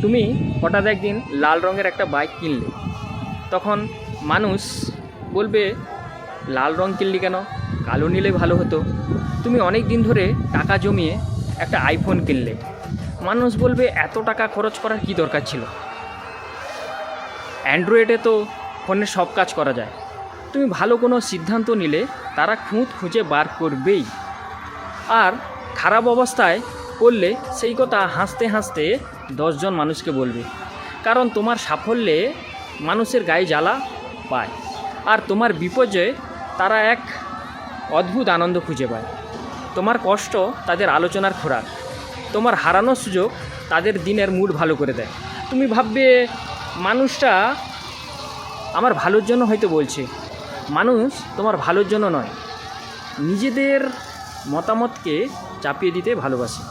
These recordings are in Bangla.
তুমি হঠাৎ একদিন লাল রঙের একটা বাইক কিনলে, তখন মানুষ বলবে লাল রং কিনলি কেন, কালো নিলে ভালো হতো। তুমি অনেক দিন ধরে টাকা জমিয়ে একটা আইফোন কিনলে, মানুষ বলবে এত টাকা খরচ করার কী দরকার ছিল, অ্যান্ড্রয়েডে তো ফোনের সব কাজ করা যায়। তুমি ভালো কোনো সিদ্ধান্ত নিলে তারা খুঁজে বার করবেই। আর খারাপ অবস্থায় পড়লে সেই কথা হাসতে হাসতে 10 জন মানুষকে বলবে, কারণ তোমার সাফল্যে মানুষের গায়ে জ্বালা পায়, আর তোমার বিপদে তারা এক অদ্ভুত আনন্দ খুঁজে পায়। তোমার কষ্ট তাদের আলোচনার খোরাক, তোমার হারানোর সুযোগ তাদের দিনের মুড ভালো করে দেয়। তুমি ভাববে মানুষটা আমার ভালোর জন্য হয়তো বলছে, মানুষ তোমার ভালোর জন্য নয়, নিজেদের মতামতকে চাপিয়ে দিতে ভালোবাসে।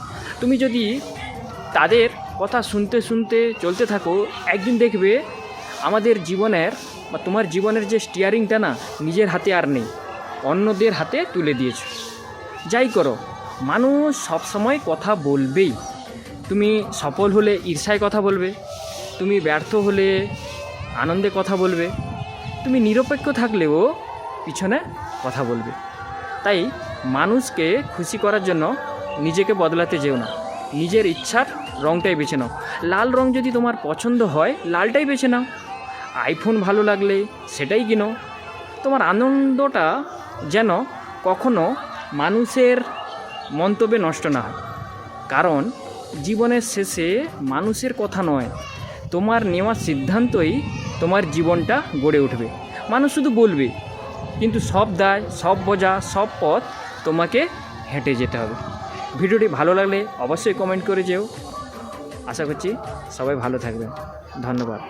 তুমি যদি তাদের কথা শুনতে শুনতে চলতে থাকো, একদিন দেখবে আমাদের জীবনের বা তোমার জীবনের যে স্টিয়ারিংটা না নিজের হাতে আর নেই, অন্যদের হাতে তুলে দিয়েছো। যাই করো, মানুষ সবসময় কথা বলবেই। তুমি সফল হলে ঈর্ষায় কথা বলবে, তুমি ব্যর্থ হলে আনন্দে কথা বলবে, তুমি নিরপেক্ষ থাকলেও পিছনে কথা বলবে। তাই মানুষকে খুশি করার জন্য নিজেকে বদলাতে যেও না, নিজের ইচ্ছার রঙটাই বেছে নাও। লাল রং যদি তোমার পছন্দ হয়, লালটাই বেছে নাও। আইফোন ভালো লাগলে সেটাই কিনো। তোমার আনন্দটা যেন কখনো মানুষের মন্তব্যে নষ্ট না হয়, কারণ জীবনের শেষে মানুষের কথা নয়, তোমার নেওয়া সিদ্ধান্তই তোমার জীবনটা গড়ে উঠবে। মানুষ শুধু বলবে, কিন্তু সব দায়, সব বোঝা, সব পথ তোমাকে হেঁটে যেতে হবে। ভিডিওটি ভালো লাগলে অবশ্যই কমেন্ট করে যেও। আশা করছি সবাই ভালো থাকবেন। ধন্যবাদ।